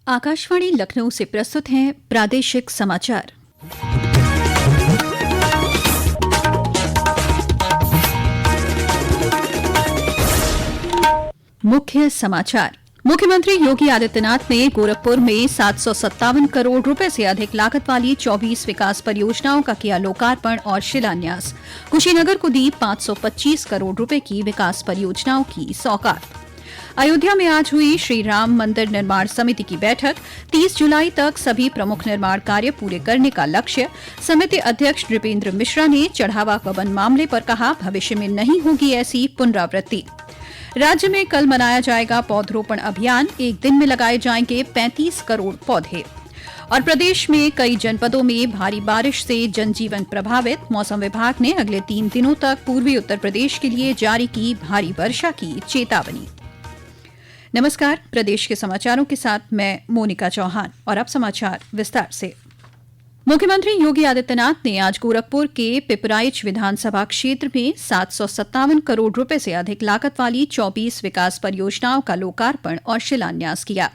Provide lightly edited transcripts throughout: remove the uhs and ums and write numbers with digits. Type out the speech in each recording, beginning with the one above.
आकाशवाणी लखनऊ से प्रस्तुत हैं प्रादेशिक समाचार। मुख्य समाचार। मुख्यमंत्री योगी आदित्यनाथ ने गोरखपुर में 757 करोड़ रुपए से अधिक लागत वाली 24 विकास परियोजनाओं का किया लोकार्पण और शिलान्यास। कुशीनगर को दी 525 करोड़ रुपए की विकास परियोजनाओं की सौगात। अयोध्या में आज हुई श्री राम मंदिर निर्माण समिति की बैठक। 30 जुलाई तक सभी प्रमुख निर्माण कार्य पूरे करने का लक्ष्य। समिति अध्यक्ष नृपेंद्र मिश्रा ने चढ़ावा गबन मामले पर कहा, भविष्य में नहीं होगी ऐसी पुनरावृत्ति। राज्य में कल मनाया जाएगा पौधरोपण अभियान। एक दिन में लगाए जाएंगे 35 करोड़ पौधे। और प्रदेश में कई जनपदों में भारी बारिश से जनजीवन प्रभावित। मौसम विभाग ने अगले 3 दिनों तक पूर्वी उत्तर प्रदेश के लिए जारी की भारी वर्षा की चेतावनी। नमस्कार, प्रदेश के समाचारों के साथ मैं मोनिका चौहान और अब समाचार विस्तार से। मुख्यमंत्री योगी आदित्यनाथ ने आज गोरखपुर के पिपराइच विधानसभा क्षेत्र में 757 करोड़ रुपए से अधिक लागत वाली 24 विकास परियोजनाओं का लोकार्पण और शिलान्यास किया।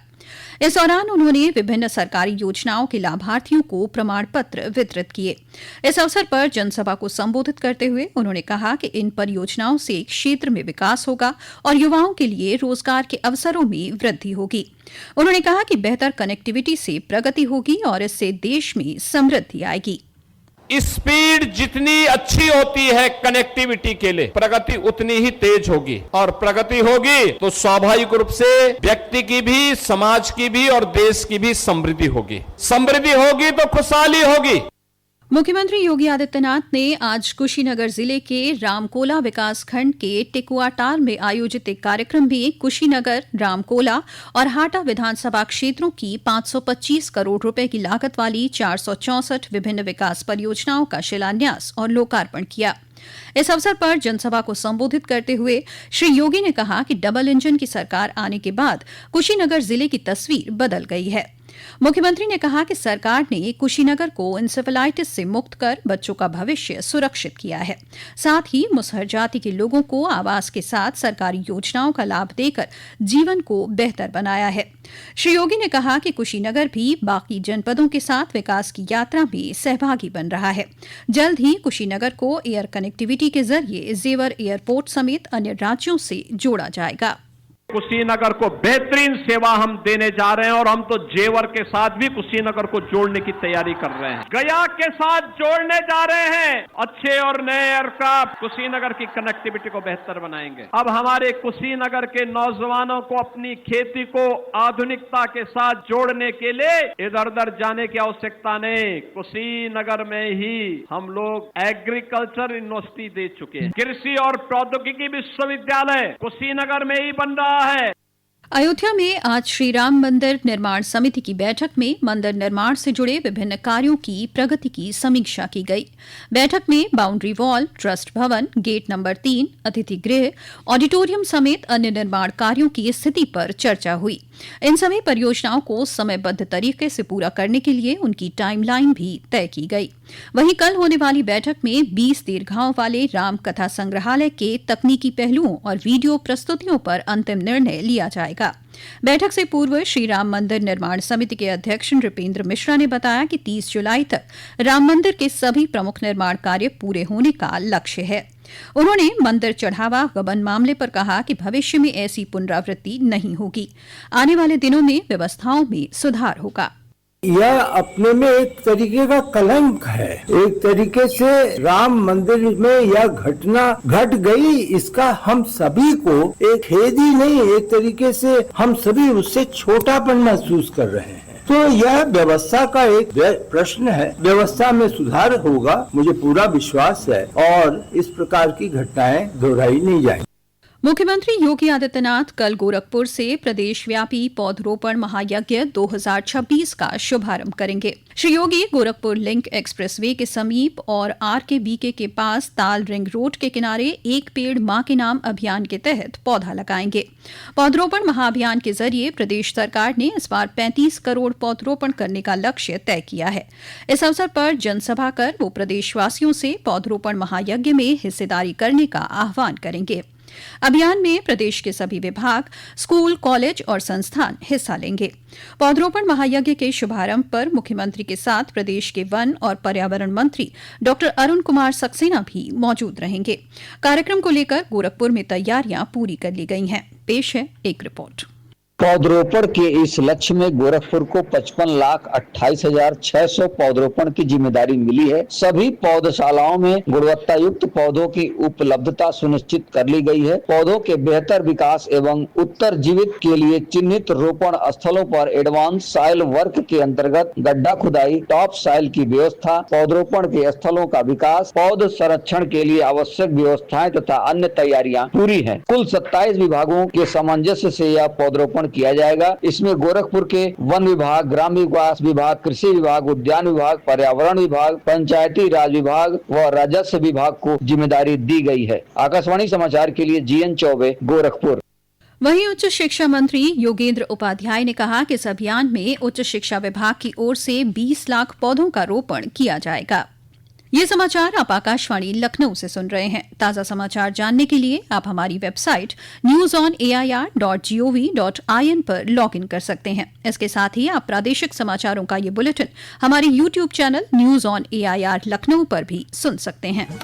इस दौरान उन्होंने विभिन्न सरकारी योजनाओं के लाभार्थियों को प्रमाण पत्र वितरित किए। इस अवसर पर जनसभा को संबोधित करते हुए उन्होंने कहा कि इन परियोजनाओं से क्षेत्र में विकास होगा और युवाओं के लिए रोजगार के अवसरों में वृद्धि होगी। उन्होंने कहा कि बेहतर कनेक्टिविटी से प्रगति होगी और इससे देश में समृद्धि आएगी। स्पीड जितनी अच्छी होती है कनेक्टिविटी के लिए, प्रगति उतनी ही तेज होगी और प्रगति होगी तो स्वाभाविक रूप से व्यक्ति की भी, समाज की भी और देश की भी समृद्धि होगी। समृद्धि होगी तो खुशहाली होगी। मुख्यमंत्री योगी आदित्यनाथ ने आज कुशीनगर जिले के रामकोला विकास खंड के टिकुआटार में आयोजित एक कार्यक्रम में कुशीनगर, रामकोला और हाटा विधानसभा क्षेत्रों की 525 करोड़ रुपए की लागत वाली 464 विभिन्न विकास परियोजनाओं का शिलान्यास और लोकार्पण किया। इस अवसर पर जनसभा को संबोधित करते हुए श्री योगी ने कहा कि डबल इंजन की सरकार आने के बाद कुशीनगर जिले की तस्वीर बदल गई है। मुख्यमंत्री ने कहा कि सरकार ने कुशीनगर को इंसेफेलाइटिस से मुक्त कर बच्चों का भविष्य सुरक्षित किया है। साथ ही मुसहर जाति के लोगों को आवास के साथ सरकारी योजनाओं का लाभ देकर जीवन को बेहतर बनाया है। श्री योगी ने कहा कि कुशीनगर भी बाकी जनपदों के साथ विकास की यात्रा में सहभागी बन रहा है। जल्द ही कुशीनगर को एयर कनेक्टिविटी के जरिए जेवर एयरपोर्ट समेत अन्य राज्यों से जोड़ा जाएगा। कुशीनगर को बेहतरीन सेवा हम देने जा रहे हैं और हम तो जेवर के साथ भी कुशीनगर को जोड़ने की तैयारी कर रहे हैं। गया के साथ जोड़ने जा रहे हैं। अच्छे और नए एयरक्राफ्ट कुशीनगर की कनेक्टिविटी को बेहतर बनाएंगे। अब हमारे कुशीनगर के नौजवानों को अपनी खेती को आधुनिकता के साथ जोड़ने के लिए इधर उधर जाने की आवश्यकता नहीं। कुशीनगर में ही हम लोग एग्रीकल्चर यूनिवर्सिटी दे चुके हैं। कृषि और प्रौद्योगिकी विश्वविद्यालय कुशीनगर में ही बन रहा है। अयोध्या में आज श्री राम मंदिर निर्माण समिति की बैठक में मंदिर निर्माण से जुड़े विभिन्न कार्यों की प्रगति की समीक्षा की गई। बैठक में बाउंड्री वॉल, ट्रस्ट भवन, गेट नंबर 3, अतिथि गृह, ऑडिटोरियम समेत अन्य निर्माण कार्यों की स्थिति पर चर्चा हुई। इन सभी परियोजनाओं को समयबद्ध तरीके से पूरा करने के लिए उनकी टाइमलाइन भी तय की गई। वहीं कल होने वाली बैठक में 20 दीर्घाओं वाले राम कथा संग्रहालय के तकनीकी पहलुओं और वीडियो प्रस्तुतियों पर अंतिम निर्णय लिया जाएगा। बैठक से पूर्व श्री राम मंदिर निर्माण समिति के अध्यक्ष नृपेंद्र मिश्रा ने बताया कि 30 जुलाई तक राम मंदिर के सभी प्रमुख निर्माण कार्य पूरे होने का लक्ष्य है। उन्होंने मंदिर चढ़ावा गबन मामले पर कहा कि भविष्य में ऐसी पुनरावृत्ति नहीं होगी। आने वाले दिनों में व्यवस्थाओं में सुधार होगा। यह अपने में एक तरीके का कलंक है। एक तरीके से राम मंदिर में यह घटना घट गई, इसका हम सभी को एक खेद ही नहीं, एक तरीके से हम सभी उससे छोटापन महसूस कर रहे हैं। तो यह व्यवस्था का एक प्रश्न है। व्यवस्था में सुधार होगा, मुझे पूरा विश्वास है और इस प्रकार की घटनाएं दोहराई नहीं जाएंगी। मुख्यमंत्री योगी आदित्यनाथ कल गोरखपुर से प्रदेशव्यापी पौधरोपण महायज्ञ 2026 का शुभारंभ करेंगे। श्री योगी गोरखपुर लिंक एक्सप्रेसवे के समीप और RKBK के पास ताल रिंग रोड के किनारे एक पेड़ मां के नाम अभियान के तहत पौधा लगाएंगे। पौधरोपण महाअभियान के जरिए प्रदेश सरकार ने इस बार 35 करोड़ पौधरोपण करने का लक्ष्य तय किया है। इस अवसर पर जनसभा कर वो प्रदेशवासियों से पौधरोपण महायज्ञ में हिस्सेदारी करने का आह्वान करेंगे। अभियान में प्रदेश के सभी विभाग, स्कूल, कॉलेज और संस्थान हिस्सा लेंगे। पौधरोपण महायज्ञ के शुभारंभ पर मुख्यमंत्री के साथ प्रदेश के वन और पर्यावरण मंत्री डॉ अरुण कुमार सक्सेना भी मौजूद रहेंगे। कार्यक्रम को लेकर गोरखपुर में तैयारियां पूरी कर ली गई हैं। पेश है एक रिपोर्ट। पौधरोपण के इस लक्ष्य में गोरखपुर को 55,28,600 पौधरोपण की जिम्मेदारी मिली है। सभी पौधशालाओं में गुणवत्ता युक्त पौधों की उपलब्धता सुनिश्चित कर ली गई है। पौधों के बेहतर विकास एवं उत्तरजीवित के लिए चिन्हित रोपण स्थलों पर एडवांस सॉइल वर्क के अंतर्गत गड्ढा खुदाई, टॉप सॉइल की व्यवस्था, पौधरोपण के स्थलों का विकास, पौध संरक्षण के लिए आवश्यक व्यवस्थाएं तथा अन्य तैयारियां पूरी है। कुल 27 विभागों के सामंजस्य से यह पौधरोपण किया जाएगा। इसमें गोरखपुर के वन विभाग, ग्रामीण विकास विभाग, कृषि विभाग, उद्यान विभाग, पर्यावरण विभाग, पंचायती राज विभाग व राजस्व विभाग को जिम्मेदारी दी गई है। आकाशवाणी समाचार के लिए जीएन चौबे, गोरखपुर। वहीं उच्च शिक्षा मंत्री योगेंद्र उपाध्याय ने कहा कि इस अभियान में उच्च शिक्षा विभाग की ओर से 20 लाख पौधों का रोपण किया जाएगा। ये समाचार आप आकाशवाणी लखनऊ से सुन रहे हैं। ताजा समाचार जानने के लिए आप हमारी वेबसाइट newsonair.gov.in पर लॉग इन कर सकते हैं। इसके साथ ही आप प्रादेशिक समाचारों का ये बुलेटिन हमारे YouTube channel news on AIR Lucknow पर भी सुन सकते हैं।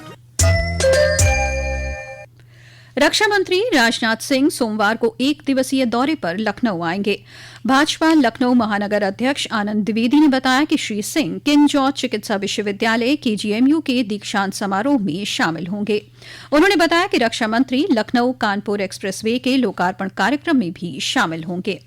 रक्षा मंत्री राजनाथ सिंह सोमवार को 1 दिवसीय दौरे पर लखनऊ आएंगे। भाजपा लखनऊ महानगर अध्यक्ष आनंद द्विवेदी ने बताया कि श्री सिंह किंग जॉर्ज चिकित्सा विश्वविद्यालय KGMU के दीक्षांत समारोह में शामिल होंगे। उन्होंने बताया कि रक्षा मंत्री लखनऊ कानपुर एक्सप्रेसवे के लोकार्पण कार्यक्रम में भी शामिल होंगे।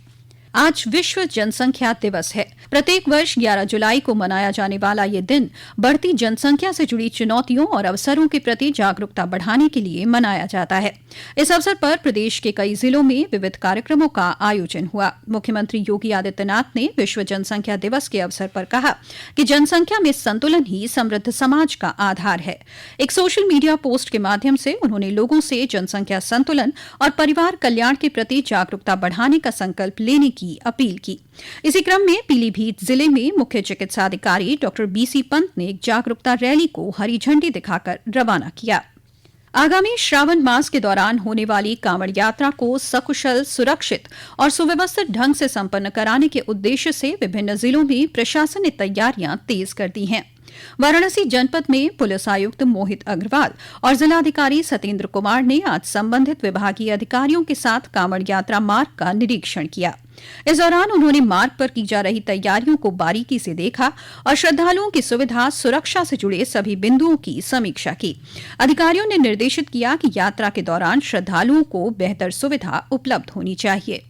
आज विश्व जनसंख्या दिवस है। प्रत्येक वर्ष 11 जुलाई को मनाया जाने वाला ये दिन बढ़ती जनसंख्या से जुड़ी चुनौतियों और अवसरों के प्रति जागरूकता बढ़ाने के लिए मनाया जाता है। इस अवसर पर प्रदेश के कई जिलों में विविध कार्यक्रमों का आयोजन हुआ। मुख्यमंत्री योगी आदित्यनाथ ने विश्व जनसंख्या दिवस के अवसर पर कहा कि जनसंख्या में संतुलन ही समृद्ध समाज का आधार है। एक सोशल मीडिया पोस्ट के माध्यम से उन्होंने लोगों से जनसंख्या संतुलन और परिवार कल्याण के प्रति जागरूकता बढ़ाने का संकल्प लेने की अपील की। इसी क्रम में पीलीभीत जिले में मुख्य चिकित्सा अधिकारी डॉ BC पंत ने एक जागरूकता रैली को हरी झंडी दिखाकर रवाना किया। आगामी श्रावण मास के दौरान होने वाली कांवड़ यात्रा को सकुशल, सुरक्षित और सुव्यवस्थित ढंग से संपन्न कराने के उद्देश्य से विभिन्न जिलों में प्रशासन ने तैयारियां तेज कर दी हैं। वाराणसी जनपद में पुलिस आयुक्त मोहित अग्रवाल और जिलाधिकारी सत्येंद्र कुमार ने आज संबंधित विभागीय अधिकारियों के साथ कांवड़ यात्रा मार्ग का निरीक्षण किया। इस दौरान उन्होंने मार्ग पर की जा रही तैयारियों को बारीकी से देखा और श्रद्धालुओं की सुविधा, सुरक्षा से जुड़े सभी बिंदुओं की समीक्षा की। अधिकारियों ने निर्देशित किया कि यात्रा के दौरान श्रद्धालुओं को बेहतर सुविधा उपलब्ध होनी चाहिए।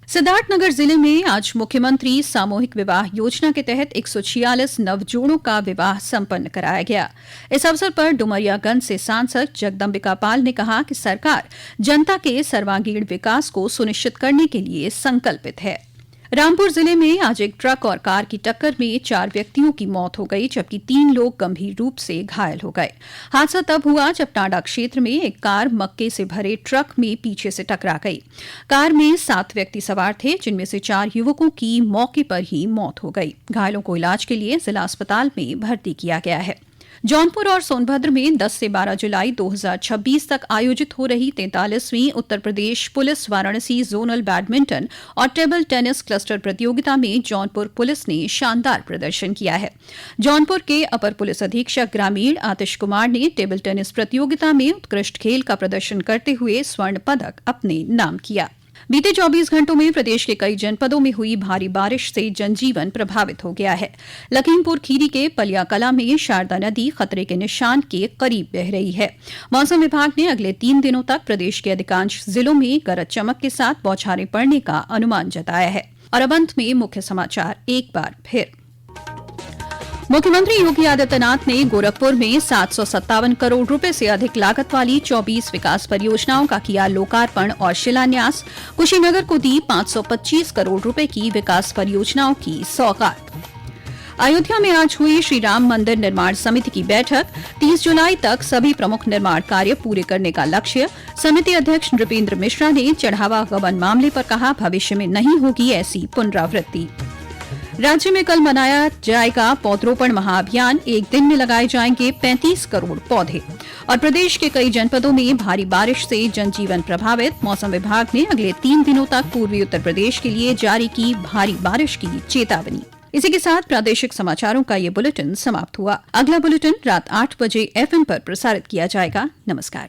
सिद्धार्थनगर जिले में आज मुख्यमंत्री सामूहिक विवाह योजना के तहत 146 नवजोड़ों का विवाह संपन्न कराया गया। इस अवसर पर डुमरियागंज से सांसद जगदम्बिका पाल ने कहा कि सरकार जनता के सर्वांगीण विकास को सुनिश्चित करने के लिए संकल्पित है। रामपुर जिले में आज एक ट्रक और कार की टक्कर में 4 व्यक्तियों की मौत हो गई, जबकि 3 लोग गंभीर रूप से घायल हो गए। हादसा तब हुआ जब टांडा क्षेत्र में एक कार मक्के से भरे ट्रक में पीछे से टकरा गई। कार में 7 व्यक्ति सवार थे, जिनमें से 4 युवकों की मौके पर ही मौत हो गई। घायलों को इलाज के लिए जिला अस्पताल में भर्ती किया गया है। जौनपुर और सोनभद्र में 10 से 12 जुलाई 2026 तक आयोजित हो रही 43वीं Uttar Pradesh police Varanasi zonal badminton और टेबल टेनिस क्लस्टर प्रतियोगिता में जौनपुर पुलिस ने शानदार प्रदर्शन किया है। जौनपुर के अपर पुलिस अधीक्षक ग्रामीण आतिश कुमार ने टेबल टेनिस प्रतियोगिता में उत्कृष्ट खेल का प्रदर्शन करते हुए स्वर्ण पदक अपने नाम किया। बीते 24 घंटों में प्रदेश के कई जनपदों में हुई भारी बारिश से जनजीवन प्रभावित हो गया है। लखीमपुर खीरी के पलियाकला में शारदा नदी खतरे के निशान के करीब बह रही है। मौसम विभाग ने अगले 3 दिनों तक प्रदेश के अधिकांश जिलों में गरज चमक के साथ बौछारें पड़ने का अनुमान जताया है। और अब अंत में मुख्य समाचार एक बार फिर। मुख्यमंत्री योगी आदित्यनाथ ने गोरखपुर में 757 करोड़ रुपए से अधिक लागत वाली 24 विकास परियोजनाओं का किया लोकार्पण और शिलान्यास। कुशीनगर को दी 525 करोड़ रुपए की विकास परियोजनाओं की सौगात। अयोध्या में आज हुई श्री राम मंदिर निर्माण समिति की बैठक। 30 जुलाई तक सभी प्रमुख निर्माण कार्य पूरे करने का लक्ष्य। समिति अध्यक्ष नृपेंद्र मिश्रा ने चढ़ावा गबन मामले पर कहा, भविष्य में नहीं होगी ऐसी पुनरावृत्ति। राज्य में कल मनाया जाएगा पौधरोपण महाअभियान। एक दिन में लगाए जाएंगे 35 करोड़ पौधे। और प्रदेश के कई जनपदों में भारी बारिश से जनजीवन प्रभावित। मौसम विभाग ने अगले 3 दिनों तक पूर्वी उत्तर प्रदेश के लिए जारी की भारी बारिश की चेतावनी। इसी के साथ प्रादेशिक समाचारों का ये बुलेटिन समाप्त हुआ। अगला बुलेटिन रात 8 बजे FM पर प्रसारित किया जाएगा। नमस्कार।